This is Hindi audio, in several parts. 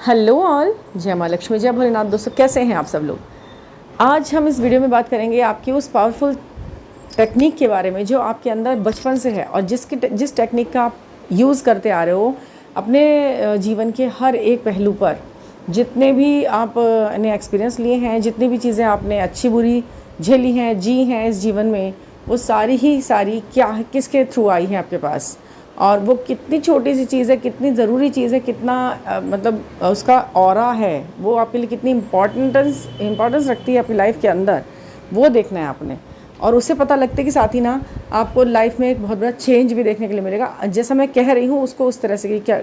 हेलो ऑल, जय माँ लक्ष्मी, जय भोलेनाथ। दोस्तों, कैसे हैं आप सब लोग। आज हम इस वीडियो में बात करेंगे आपकी उस पावरफुल टेक्निक के बारे में जो आपके अंदर बचपन से है और जिस टेक्निक का आप यूज़ करते आ रहे हो अपने जीवन के हर एक पहलू पर। जितने भी आपने एक्सपीरियंस लिए हैं, जितनी भी चीज़ें आपने अच्छी बुरी झेली हैं, जी हैं इस जीवन में, वो सारी क्या किसके थ्रू आई हैं आपके पास, और वो कितनी छोटी सी चीज़ है, कितनी ज़रूरी चीज़ है, कितना मतलब उसका ऑरा है, वो आपके लिए कितनी इम्पोर्टेंस रखती है आपकी लाइफ के अंदर, वो देखना है आपने। और उससे पता लगता है कि साथ ही ना आपको लाइफ में एक बहुत बड़ा चेंज भी देखने के लिए मिलेगा। जैसा मैं कह रही हूँ उसको उस तरह से कि क्या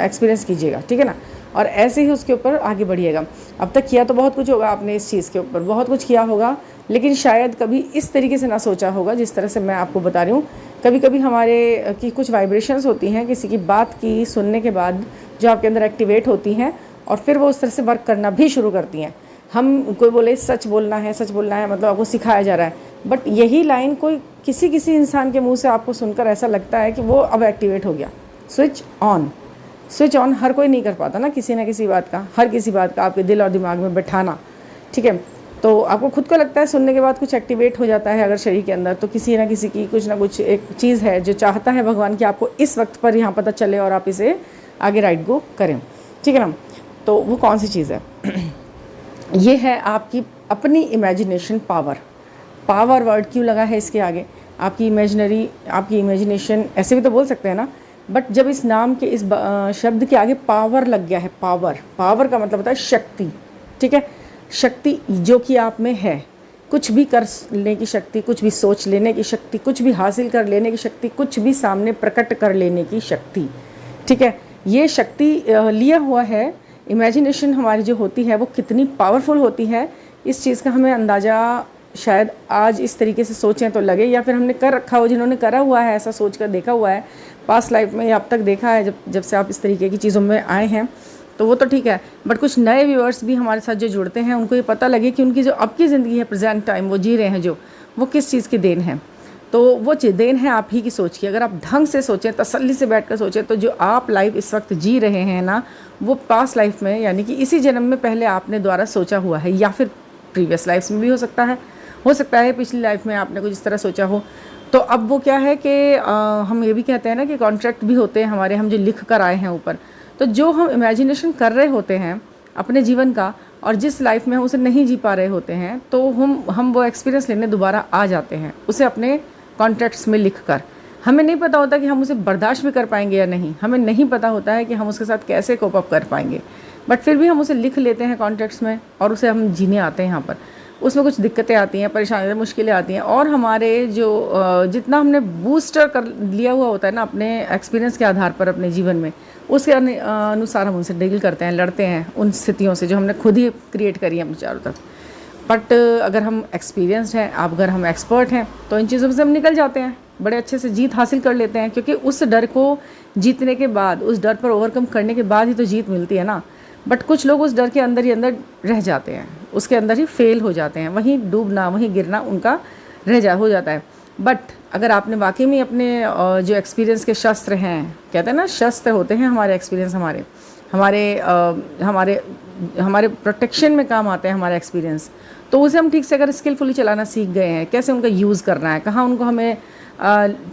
एक्सपीरियंस कीजिएगा, ठीक है ना। और ऐसे ही उसके ऊपर आगे बढ़िएगा। अब तक किया तो बहुत कुछ होगा आपने, इस चीज़ के ऊपर बहुत कुछ किया होगा, लेकिन शायद कभी इस तरीके से ना सोचा होगा जिस तरह से मैं आपको बता रही हूँ। कभी कभी हमारे की कुछ वाइब्रेशंस होती हैं किसी की बात की सुनने के बाद, जो आपके अंदर एक्टिवेट होती हैं और फिर वो उस तरह से वर्क करना भी शुरू करती हैं। हम कोई बोले सच बोलना है, सच बोलना है, मतलब आपको सिखाया जा रहा है, बट यही लाइन कोई किसी इंसान के मुंह से आपको सुनकर ऐसा लगता है कि वो अब एक्टिवेट हो गया। स्विच ऑन हर कोई नहीं कर पाता ना किसी बात का, हर किसी बात का आपके दिल और दिमाग में बैठाना, ठीक है। तो आपको खुद को लगता है सुनने के बाद कुछ एक्टिवेट हो जाता है अगर शरीर के अंदर, तो किसी ना किसी की कुछ ना कुछ एक चीज़ है जो चाहता है भगवान कि आपको इस वक्त पर यहाँ पता चले और आप इसे आगे राइट गो करें, ठीक है ना। तो वो कौन सी चीज़ है? ये है आपकी अपनी इमेजिनेशन पावर। पावर वर्ड क्यों लगा है इसके आगे? आपकी इमेजिनेशन ऐसे भी तो बोल सकते हैं ना, बट जब इस नाम के इस शब्द के आगे पावर लग गया है, पावर का मतलब होता है शक्ति, ठीक है। शक्ति जो कि आप में है, कुछ भी करने की शक्ति, कुछ भी सोच लेने की शक्ति, कुछ भी हासिल कर लेने की शक्ति, कुछ भी सामने प्रकट कर लेने की शक्ति, ठीक है। ये शक्ति लिया हुआ है। इमेजिनेशन हमारी जो होती है वो कितनी पावरफुल होती है, इस चीज़ का हमें अंदाज़ा शायद आज इस तरीके से सोचें तो लगे, या फिर हमने कर रखा हो, जिन्होंने करा हुआ है ऐसा सोच कर देखा हुआ है पास्ट लाइफ में, या अब तक देखा है जब से आप इस तरीके की चीज़ों में आए हैं, तो वो तो ठीक है। बट कुछ नए व्यूअर्स भी हमारे साथ जो जुड़ते हैं, उनको ये पता लगे कि उनकी जो अब की ज़िंदगी है, प्रेजेंट टाइम वो जी रहे हैं, जो वो किस चीज़ की देन है। तो वो देन है आप ही की सोच की। अगर आप ढंग से सोचें, तसल्ली से बैठ कर सोचें, तो जो आप लाइफ इस वक्त जी रहे हैं ना, वो पास्ट लाइफ में, यानी कि इसी जन्म में पहले आपने द्वारा सोचा हुआ है, या फिर प्रीवियस लाइफ में भी हो सकता है पिछली लाइफ में आपने कुछ इस तरह सोचा हो। तो अब वो क्या है कि हम ये भी कहते हैं ना कि कॉन्ट्रैक्ट भी होते हैं हमारे, हम जो लिख कर आए हैं ऊपर। तो जो हम इमेजिनेशन कर रहे होते हैं अपने जीवन का, और जिस लाइफ में हम उसे नहीं जी पा रहे होते हैं, तो हम वो एक्सपीरियंस लेने दोबारा आ जाते हैं, उसे अपने कॉन्ट्रैक्ट्स में लिख कर। हमें नहीं पता होता कि हम उसे बर्दाश्त भी कर पाएंगे या नहीं, हमें नहीं पता होता है कि हम उसके साथ कैसे कोप अप कर पाएंगे, बट फिर भी हम उसे लिख लेते हैं कॉन्ट्रैक्ट्स में, और उसे हम जीने आते हैं यहाँ पर। उसमें कुछ दिक्कतें आती हैं, परेशानियाँ, मुश्किलें आती हैं, और हमारे जो जितना हमने बूस्टर कर लिया हुआ होता है ना अपने एक्सपीरियंस के आधार पर अपने जीवन में, उसके अनुसार हम उनसे डील करते हैं, लड़ते हैं उन स्थितियों से जो हमने खुद ही क्रिएट करी है अपने चारों तरफ। बट अगर हम एक्सपीरियंस्ड हैं, अगर हम एक्सपर्ट हैं, तो इन चीज़ों से हम निकल जाते हैं, बड़े अच्छे से जीत हासिल कर लेते हैं, क्योंकि उस डर को जीतने के बाद, उस डर पर ओवरकम करने के बाद ही तो जीत मिलती है ना। बट कुछ लोग उस डर के अंदर ही अंदर रह जाते हैं, उसके अंदर ही फेल हो जाते हैं, वहीं डूबना, वहीं गिरना उनका हो जाता है। बट अगर आपने वाकई में अपने जो एक्सपीरियंस के शस्त्र हैं, कहते हैं ना शस्त्र होते हैं हमारे एक्सपीरियंस, हमारे प्रोटेक्शन में काम आते हैं हमारे एक्सपीरियंस, तो उसे हम ठीक से अगर स्किलफुली चलाना सीख गए हैं, कैसे उनका यूज़ करना है, कहाँ उनको हमें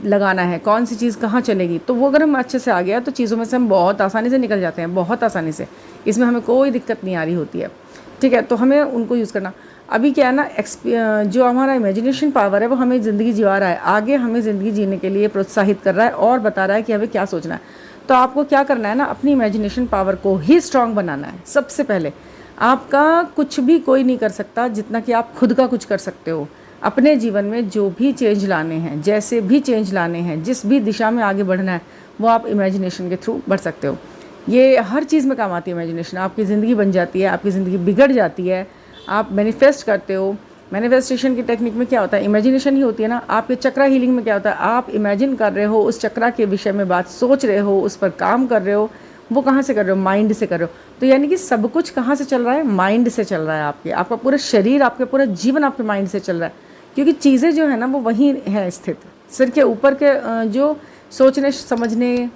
लगाना है, कौन सी चीज़ कहाँ चलेगी, तो वो अगर हम अच्छे से आ गया तो चीज़ों में से हम बहुत आसानी से निकल जाते हैं, बहुत आसानी से। इसमें हमें कोई दिक्कत नहीं आ रही होती है, ठीक है। तो हमें उनको यूज़ करना। अभी क्या है ना, जो हमारा इमेजिनेशन पावर है वो हमें ज़िंदगी जिवा रहा है, आगे हमें ज़िंदगी जीने के लिए प्रोत्साहित कर रहा है और बता रहा है कि हमें क्या सोचना है। तो आपको क्या करना है ना, अपनी इमेजिनेशन पावर को ही स्ट्रॉन्ग बनाना है। सबसे पहले आपका कुछ भी कोई नहीं कर सकता जितना कि आप खुद का कुछ कर सकते हो। अपने जीवन में जो भी चेंज लाने हैं, जैसे भी चेंज लाने हैं, जिस भी दिशा में आगे बढ़ना है, वो आप इमेजिनेशन के थ्रू बढ़ सकते हो। ये हर चीज़ में काम आती है इमेजिनेशन। आपकी ज़िंदगी बन जाती है, आपकी ज़िंदगी बिगड़ जाती है, आप मैनिफेस्ट करते हो। मैनिफेस्टेशन की टेक्निक में क्या होता है, इमेजिनेशन ही होती है ना। आपके चक्रा हीलिंग में क्या होता है, आप इमेजिन कर रहे हो, उस चक्रा के विषय में बात सोच रहे हो, उस पर काम कर रहे हो। वो कहाँ से कर रहे हो, माइंड से कर रहे हो। तो यानी कि सब कुछ कहाँ से चल रहा है, माइंड से चल रहा है। आपका पूरा शरीर, आपका पूरा जीवन आपके माइंड से चल रहा है, क्योंकि चीज़ें जो है ना वो वहीं है स्थित। सिर के ऊपर के जो सोचने, समझने,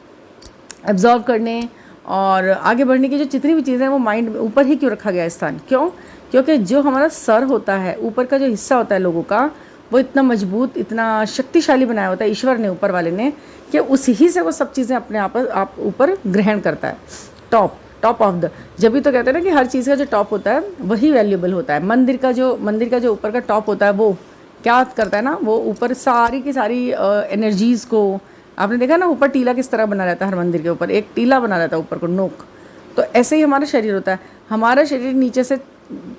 एब्जॉर्व करने और आगे बढ़ने की जो जितनी भी चीज़ें हैं वो माइंड में ऊपर ही क्यों रखा गया है स्थान, क्यों? क्योंकि जो हमारा सर होता है, ऊपर का जो हिस्सा होता है लोगों का, वो इतना मजबूत, इतना शक्तिशाली बनाया होता है ईश्वर ने, ऊपर वाले ने, कि उसी ही से वो सब चीज़ें अपने आप ऊपर ग्रहण करता है। टॉप ऑफ द, जब भी तो कहते हैं ना कि हर चीज़ का जो टॉप होता है वही वैल्यूएबल होता है। मंदिर का जो ऊपर का टॉप होता है वो क्या करता है ना, वो ऊपर सारी की सारी एनर्जीज़ को, आपने देखा ना ऊपर टीला किस तरह बना रहता है, हर मंदिर के ऊपर एक टीला बना रहता है ऊपर को, नोक। तो ऐसे ही हमारा शरीर होता है। हमारा शरीर नीचे से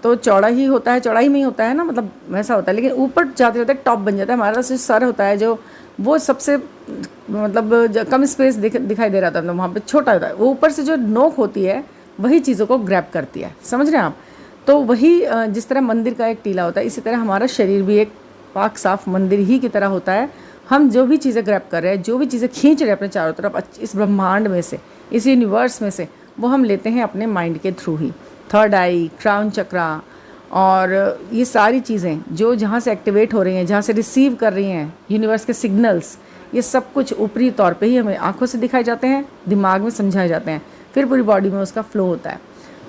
तो चौड़ा ही होता है, चौड़ाई में ही होता है ना, मतलब वैसा होता है, लेकिन ऊपर जाते जाते टॉप बन जाता है। हमारा जो सर होता है, जो वो सबसे मतलब कम स्पेस दिखाई दे रहा था, तो वहाँ पे छोटा होता है। वो ऊपर से जो नोक होती है वही चीज़ों को ग्रैब करती है, समझ रहे हैं आप? तो वही जिस तरह मंदिर का एक टीला होता है, इसी तरह हमारा शरीर भी एक पाक साफ मंदिर ही की तरह होता है। हम जो भी चीज़ें ग्रैब कर रहे हैं, जो भी चीज़ें खींच रहे हैं अपने चारों तरफ, इस ब्रह्मांड में से, इस यूनिवर्स में से, वो हम लेते हैं अपने माइंड के थ्रू ही। थर्ड आई, क्राउन चक्रा और ये सारी चीज़ें जो जहाँ से एक्टिवेट हो रही हैं, जहाँ से रिसीव कर रही हैं यूनिवर्स के सिग्नल्स, ये सब कुछ ऊपरी तौर पे ही हमें आंखों से दिखाए जाते हैं, दिमाग में समझाए जाते हैं, फिर पूरी बॉडी में उसका फ्लो होता है।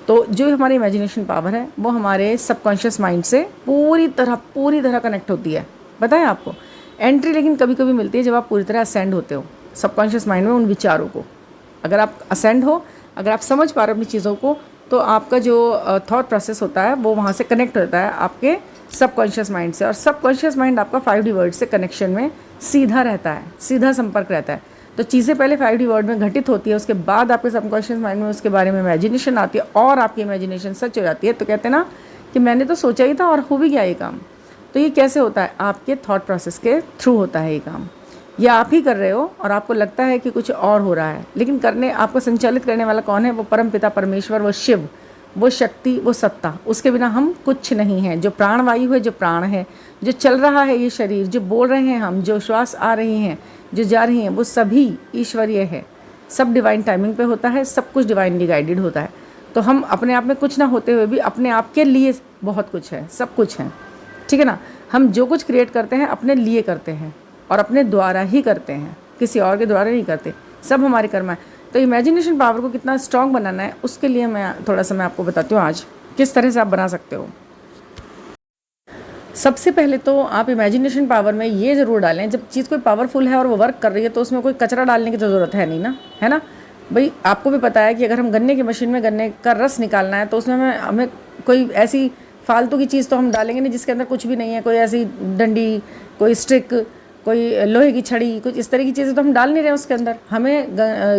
तो जो हमारी इमेजिनेशन पावर है वो हमारे सबकॉन्शियस माइंड से पूरी तरह कनेक्ट होती है। बताएं आपको एंट्री लेकिन कभी कभी मिलती है जब आप पूरी तरह असेंड होते हो सबकॉन्शियस माइंड में, उन विचारों को। अगर आप असेंड हो, अगर आप समझ पा रहे हो अपनी चीज़ों को, तो आपका जो थॉट प्रोसेस होता है वो वहाँ से कनेक्ट होता है आपके सबकॉन्शियस माइंड से। और सबकॉन्शियस माइंड आपका 5D वर्ड से कनेक्शन में सीधा रहता है, सीधा संपर्क रहता है। तो चीज़ें पहले 5D वर्ड में घटित होती है, उसके बाद आपके सबकॉन्शियस माइंड में उसके बारे में इमेजिनेशन आती है, और आपकी इमेजिनेशन सच हो जाती है। तो कहते हैं ना कि मैंने तो सोचा ही था और हो भी गया ये काम। तो ये कैसे होता है? आपके थॉट प्रोसेस के थ्रू होता है ये काम। ये आप ही कर रहे हो और आपको लगता है कि कुछ और हो रहा है, लेकिन करने आपको संचालित करने वाला कौन है? वो परम पिता परमेश्वर, वो शिव, वो शक्ति, वो सत्ता। उसके बिना हम कुछ नहीं हैं। जो प्राणवायु है, जो प्राण है, जो चल रहा है ये शरीर, जो बोल रहे हैं हम, जो श्वास आ रही हैं, जो जा रही हैं, वो सभी ईश्वरीय है। सब डिवाइन टाइमिंग पे होता है, सब कुछ डिवाइनली गाइडेड होता है। तो हम अपने आप में कुछ ना होते हुए भी अपने आप के लिए बहुत कुछ है, सब कुछ है, ठीक है ना? हम जो कुछ क्रिएट करते हैं अपने लिए करते हैं और अपने द्वारा ही करते हैं, किसी और के द्वारा नहीं करते। सब हमारे कर्म है। तो इमेजिनेशन पावर को कितना स्ट्रॉन्ग बनाना है, उसके लिए मैं थोड़ा सा मैं आपको बताती हूँ आज किस तरह से आप बना सकते हो। सबसे पहले तो आप इमेजिनेशन पावर में ये ज़रूर डालें, जब चीज़ कोई पावरफुल है और वो वर्क कर रही है तो उसमें कोई कचरा डालने की तो ज़रूरत है नहीं ना, है ना भाई? आपको भी पता है कि अगर हम गन्ने की मशीन में गन्ने का रस निकालना है तो उसमें हमें कोई ऐसी फालतू की चीज़ तो हम डालेंगे नहीं जिसके अंदर कुछ भी नहीं है। कोई ऐसी डंडी, कोई स्टिक, कोई लोहे की छड़ी, कुछ इस तरह की चीज़ें तो हम डाल नहीं रहे उसके अंदर। हमें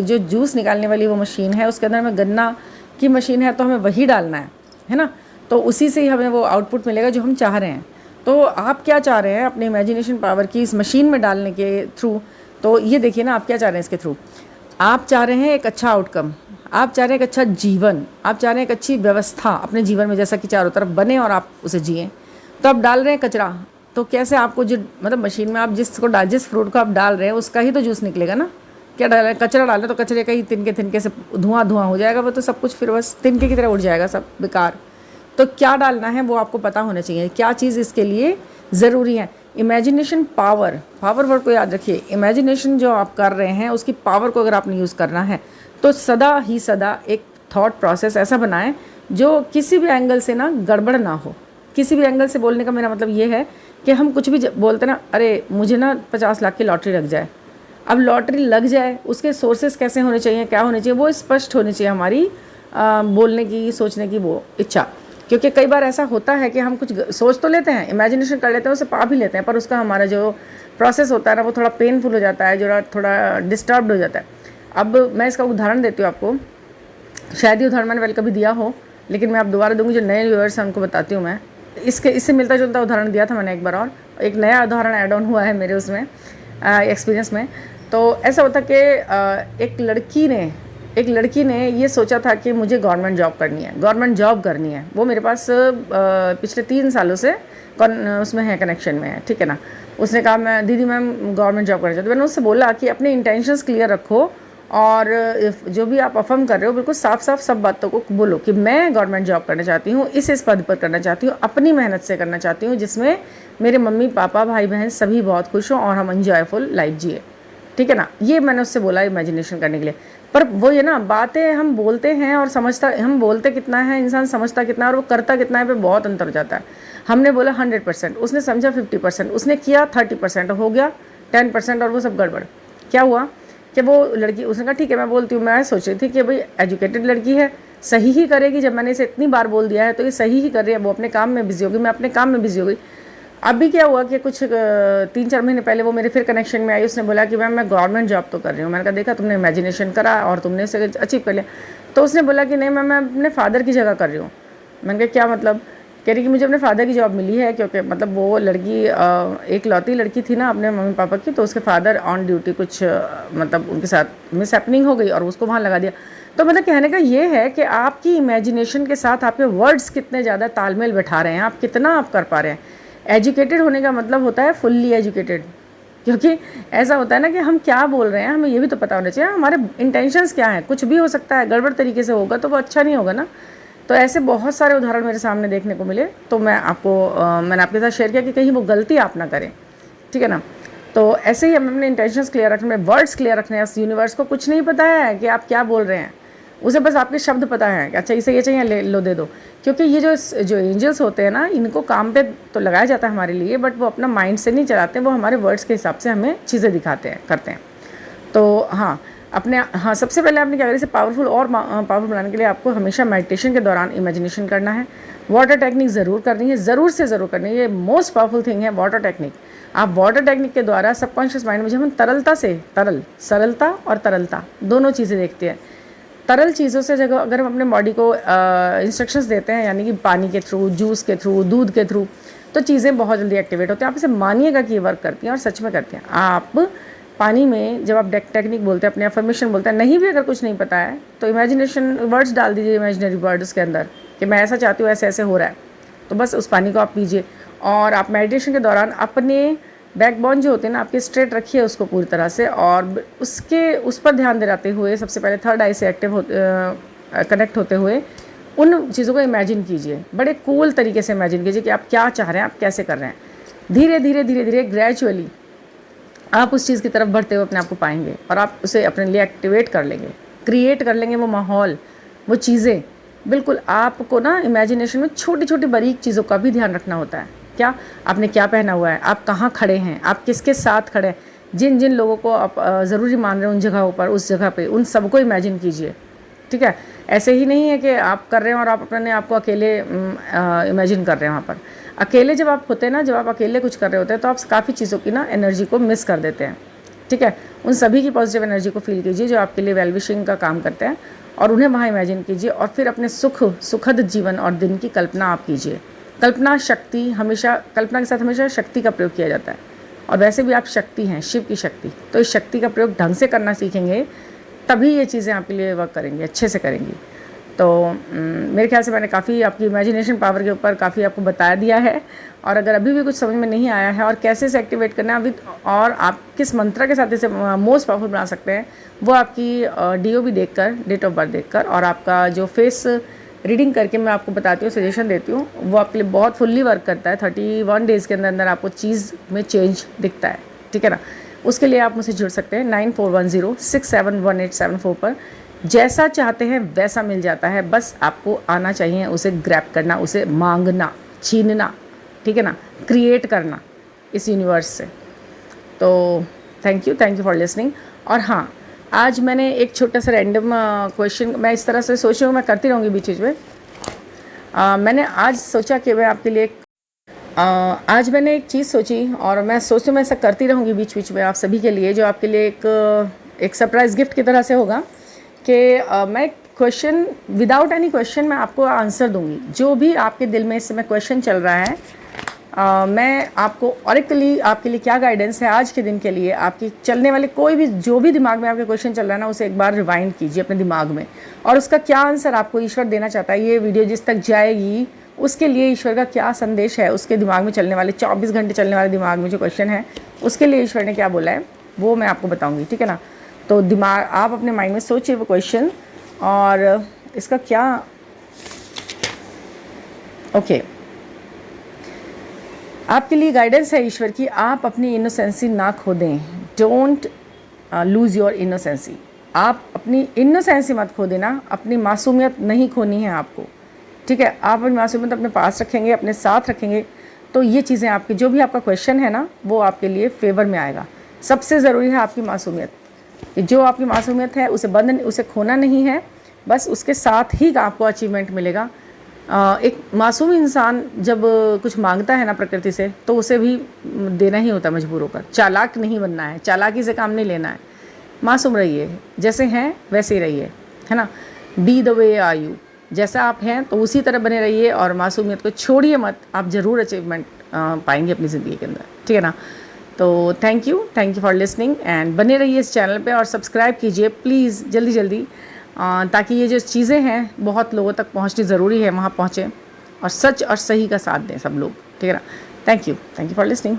जो जूस निकालने वाली वो मशीन है, उसके अंदर हमें गन्ना की मशीन है तो हमें वही डालना है ना? तो उसी से ही हमें वो आउटपुट मिलेगा जो हम चाह रहे हैं। तो आप क्या चाह रहे हैं अपनी इमेजिनेशन पावर की इस मशीन में डालने के थ्रू? तो ये देखिए ना, आप क्या चाह रहे हैं इसके थ्रू। आप चाह रहे हैं एक अच्छा आउटकम, आप चाह रहे हैं एक अच्छा जीवन, आप चाह रहे हैं एक अच्छी व्यवस्था अपने जीवन में, जैसा कि चारों तरफ बने और आप उसे जिएँ। तो आप डाल रहे हैं कचरा। तो कैसे आपको जो मतलब मशीन में आप जिस फ्रूट को आप डाल रहे हैं उसका ही तो जूस निकलेगा ना। क्या डाल रहे हैं? कचरा डाल रहे हैं तो कचरे का ही तिनके से धुआं हो जाएगा, वो तो सब कुछ फिर बस तिनके की तरह उड़ जाएगा, सब बेकार। तो क्या डालना है वो आपको पता होना चाहिए, क्या चीज़ इसके लिए ज़रूरी है। इमेजिनेशन पावर वर्ड को याद रखिए। इमेजिनेशन जो आप कर रहे हैं उसकी पावर को अगर आपने यूज़ करना है तो सदा ही सदा एक थॉट प्रोसेस ऐसा बनाएं जो किसी भी एंगल से ना गड़बड़ ना हो। किसी भी एंगल से बोलने का मेरा मतलब ये है कि हम कुछ भी बोलते ना, अरे मुझे ना 50 लाख की लॉटरी लग जाए। अब लॉटरी लग जाए, उसके सोर्सेस कैसे होने चाहिए, क्या होने चाहिए, वो स्पष्ट होनी चाहिए हमारी बोलने की, सोचने की वो इच्छा। क्योंकि कई बार ऐसा होता है कि हम कुछ सोच तो लेते हैं, इमेजिनेशन कर लेते हैं, उसे पा भी लेते हैं, पर उसका हमारा जो प्रोसेस होता है ना वो थोड़ा पेनफुल हो जाता है, जो थोड़ा डिस्टर्ब्ड हो जाता है। अब मैं इसका उदाहरण देती हूँ आपको। शायद ये उदाहरण मैंने पहले कभी दिया हो, लेकिन मैं आप दोबारा दूँगी। जो नए व्यूअर्स हैं उनको बताती हूँ मैं। इससे मिलता जुलता उदाहरण दिया था मैंने एक बार, और एक नया उदाहरण ऐड ऑन हुआ है मेरे उसमें एक्सपीरियंस में। तो ऐसा होता कि एक लड़की ने ये सोचा था कि मुझे गवर्नमेंट जॉब करनी है। वो मेरे पास पिछले 3 सालों से उसमें है, कनेक्शन में है, ठीक है ना। उसने कहा मैं दीदी मैम गवर्नमेंट जॉब करना चाहती हूँ। मैंने उससे बोला कि अपने इंटेंशंस क्लियर रखो और जो भी आप अफर्म कर रहे हो बिल्कुल साफ साफ सब बातों को बोलो कि मैं गवर्नमेंट जॉब करना चाहती हूँ, इस पद पर करना चाहती हूँ, अपनी मेहनत से करना चाहती हूँ, जिसमें मेरे मम्मी पापा भाई बहन सभी बहुत खुश हों और हम एंजॉयफुल लाइफ जिए, ठीक है ना। ये मैंने उससे बोला इमेजिनेशन करने के लिए। पर वो ये ना बातें हम बोलते हैं और समझता, हम बोलते कितना है, इंसान समझता कितना है और वो करता कितना है पे बहुत अंतर हो जाता है। हमने बोला 100%, उसने समझा 50%, उसने किया 30%, हो गया 10% और वो सब गड़बड़। क्या हुआ कि वो लड़की, उसने कहा ठीक है मैं बोलती हूँ, मैं सोच रही थी कि भाई एजुकेटेड लड़की है, सही ही करेगी, जब मैंने इसे इतनी बार बोल दिया है तो ये सही ही कर रही है, वो अपने काम में बिजी होगी, मैं अपने काम में बिजी हो गई। अभी क्या हुआ कि कुछ 3-4 महीने पहले वो मेरे फिर कनेक्शन में आई, उसने बोला कि मैम मैं गवर्नमेंट जॉब तो कर रही हूँ। मैंने कहा देखा तुमने इमेजिनेशन करा और तुमने इसे अचीव कर लिया। तो उसने बोला कि नहीं मैम मैं अपने फादर की जगह कर रही हूँ। मैंने कहा क्या मतलब? कह रही कि मुझे अपने फादर की जॉब मिली है, क्योंकि मतलब वो लड़की एक लौती लड़की थी ना अपने मम्मी पापा की, तो उसके फादर ऑन ड्यूटी कुछ मतलब उनके साथ मिस हैपनिंग हो गई और उसको वहाँ लगा दिया। तो मतलब कहने का ये है कि आपकी इमेजिनेशन के साथ आपके वर्ड्स कितने ज़्यादा तालमेल बैठा रहे हैं, आप कितना आप कर पा रहे हैं। एजुकेटेड होने का मतलब होता है फुल्ली एजुकेटेड, क्योंकि ऐसा होता है ना कि हम क्या बोल रहे हैं हमें ये भी तो पता होना चाहिए, हमारे इंटेंशंस क्या हैं। कुछ भी हो सकता है, गड़बड़ तरीके से होगा तो वो अच्छा नहीं होगा ना। तो ऐसे बहुत सारे उदाहरण मेरे सामने देखने को मिले, तो मैंने आपके साथ शेयर किया कि कहीं वो गलती आप ना करें, ठीक है ना। तो ऐसे ही हमें अपने इंटेंशंस क्लियर रखने, वर्ड्स क्लियर रखने हैं। उस यूनिवर्स को कुछ नहीं पता है कि आप क्या बोल रहे हैं, उसे बस आपके शब्द पता है कि अच्छा इसे ये चाहिए, ले लो दे दो। क्योंकि ये जो एंजल्स होते हैं ना, इनको काम पे तो लगाया जाता है हमारे लिए, बट वो अपना माइंड से नहीं चलाते, वो हमारे वर्ड्स के हिसाब से हमें चीज़ें दिखाते हैं, करते हैं। तो हाँ, सबसे पहले आपने क्या करें, इसे पावरफुल और पावरफुल बनाने के लिए आपको हमेशा मेडिटेशन के दौरान इमेजिनेशन करना है। वाटर टेक्निक ज़रूर करनी है, ज़रूर से ज़रूर करनी है, ये मोस्ट पावरफुल थिंग है वाटर टेक्निक। आप वाटर टेक्निक के द्वारा सबकॉन्शियस माइंड में जब हम सरलता और तरलता दोनों चीज़ें देखते हैं। तरल चीज़ों से जगह अगर हम अपने बॉडी को इंस्ट्रक्शंस देते हैं, यानी कि पानी के थ्रू, जूस के थ्रू, दूध के थ्रू, तो चीज़ें बहुत जल्दी एक्टिवेट होती हैं। आप इसे मानिएगा कि ये वर्क करती हैं और सच में करती हैं। आप पानी में जब आप टेक्निक बोलते हैं, अपने अफर्मेशन बोलते हैं, नहीं भी अगर कुछ नहीं पता है तो इमेजिनेशन वर्ड्स डाल दीजिए, इमेजिनरी वर्ड्स के अंदर कि मैं ऐसा चाहती हूँ, ऐसे ऐसे हो रहा है, तो बस उस पानी को आप पीजिए। और आप मेडिटेशन के दौरान अपने बैकबोन जो होते हैं ना आपके, स्ट्रेट रखिए उसको पूरी तरह से, और उस पर ध्यान दिलाते हुए सबसे पहले थर्ड आई से कनेक्ट होते हुए उन चीज़ों को इमेजिन कीजिए। बड़े कूल तरीके से इमेजिन कीजिए कि आप क्या चाह रहे हैं, आप कैसे कर रहे हैं। धीरे धीरे ग्रेजुअली आप उस चीज़ की तरफ बढ़ते हुए अपने आप को पाएंगे और आप उसे अपने लिए एक्टिवेट कर लेंगे, क्रिएट कर लेंगे वो माहौल, वो चीज़ें। बिल्कुल आपको ना इमेजिनेशन में छोटी छोटी बारीक चीज़ों का भी ध्यान रखना होता है। क्या आपने क्या पहना हुआ है, आप कहाँ खड़े हैं, आप किसके साथ खड़े हैं, जिन जिन लोगों को आप ज़रूरी मान रहे हैं उन जगहों पर, उस जगह पे उन सबको इमेजिन कीजिए, ठीक है। ऐसे ही नहीं है कि आप कर रहे हैं और आप अपने आप को अकेले इमेजिन कर रहे हैं। वहाँ पर अकेले जब आप होते हैं ना, जब आप अकेले कुछ कर रहे होते हैं तो आप काफ़ी चीज़ों की ना एनर्जी को मिस कर देते हैं, ठीक है। उन सभी की पॉजिटिव एनर्जी को फील कीजिए जो आपके लिए वेल विशिंग का काम करते हैं, और उन्हें वहाँ इमेजिन कीजिए। और फिर अपने सुखद जीवन और दिन की कल्पना आप कीजिए। कल्पना के साथ हमेशा शक्ति का प्रयोग किया जाता है, और वैसे भी आप शक्ति हैं, शिव की शक्ति। तो इस शक्ति का प्रयोग ढंग से करना सीखेंगे, तभी ये चीज़ें आपके लिए वर्क करेंगी, अच्छे से करेंगी। तो मेरे ख्याल से मैंने काफ़ी आपकी इमेजिनेशन पावर के ऊपर काफ़ी आपको बता दिया है। और अगर अभी भी कुछ समझ में नहीं आया है और कैसे इसे एक्टिवेट करना है अभी, और आप किस मंत्र के साथ इसे मोस्ट पावरफुल बना सकते हैं, वो आपकी DOB देखकर, डेट ऑफ बर्थ देखकर, और आपका जो फेस रीडिंग करके मैं आपको बताती हूँ, सजेशन देती हूँ, वो आपके लिए बहुत फुल्ली वर्क करता है। 31 डेज़ के अंदर अंदर आपको चीज़ में चेंज दिखता है, ठीक है ना। उसके लिए आप मुझसे जुड़ सकते हैं 9410671874 पर। जैसा चाहते हैं वैसा मिल जाता है, बस आपको आना चाहिए, उसे ग्रैब करना, उसे मांगना, छीनना, ठीक है ना, क्रिएट करना इस यूनिवर्स से। तो थैंक यू फॉर लिसनिंग। और हाँ, आज मैंने एक छोटा सा रैंडम क्वेश्चन, मैं इस तरह से सोच रही हूँ, मैं करती रहूँगी बीच बीच में। मैंने आज सोचा कि मैं आपके लिए आज मैंने एक चीज़ सोची, और मैं सोचती हूँ मैं ऐसा करती रहूँगी बीच बीच में आप सभी के लिए, जो आपके लिए एक सरप्राइज़ गिफ्ट की तरह से होगा कि मैं क्वेश्चन, विदाउट एनी क्वेश्चन मैं आपको आंसर दूंगी। जो भी आपके दिल में इस समय क्वेश्चन चल रहा है, मैं आपको ऑरेकली आपके लिए क्या गाइडेंस है आज के दिन के लिए, आपकी चलने वाले कोई भी, जो भी दिमाग में आपके क्वेश्चन चल रहा है ना, उसे एक बार रिवाइंड कीजिए अपने दिमाग में, और उसका क्या आंसर आपको ईश्वर देना चाहता है। ये वीडियो जिस तक जाएगी उसके लिए ईश्वर का क्या संदेश है, उसके दिमाग में चलने वाले 24 घंटे चलने वाले दिमाग में जो क्वेश्चन है, उसके लिए ईश्वर ने क्या बोला है वो मैं आपको बताऊँगी, ठीक है ना। तो दिमाग आप अपने माइंड में सोचिए वो क्वेश्चन, और इसका क्या ओके आपके लिए गाइडेंस है ईश्वर की। आप अपनी इनोसेंसी ना खो दें, डोंट लूज़ योर इनोसेंसी, आप अपनी इनोसेंस मत खो देना, अपनी मासूमियत नहीं खोनी है आपको, ठीक है। आप अपनी मासूमियत अपने पास रखेंगे, अपने साथ रखेंगे, तो ये चीज़ें आपकी, जो भी आपका क्वेश्चन है ना, वो आपके लिए फेवर में आएगा। सबसे ज़रूरी है आपकी मासूमियत, जो आपकी मासूमियत है उसे खोना नहीं है, बस उसके साथ ही आपको अचीवमेंट मिलेगा। एक मासूम इंसान जब कुछ मांगता है ना प्रकृति से, तो उसे भी देना ही होता है मजबूर होकर। चालाक नहीं बनना है, चालाकी से काम नहीं लेना है। मासूम रहिए, जैसे हैं वैसे ही रहिए, है ना। Be the way you are, जैसा आप हैं तो उसी तरह बने रहिए, और मासूमियत को छोड़िए मत। आप ज़रूर अचीवमेंट पाएंगे अपनी ज़िंदगी के अंदर, ठीक है ना। तो thank you for listening, and बने रहिए इस चैनल पे, और सब्सक्राइब कीजिए प्लीज़ जल्दी जल्दी, ताकि ये जो चीज़ें हैं बहुत लोगों तक पहुंचनी ज़रूरी है, वहाँ पहुँचें और सच और सही का साथ दें सब लोग, ठीक है ना। Thank you for listening.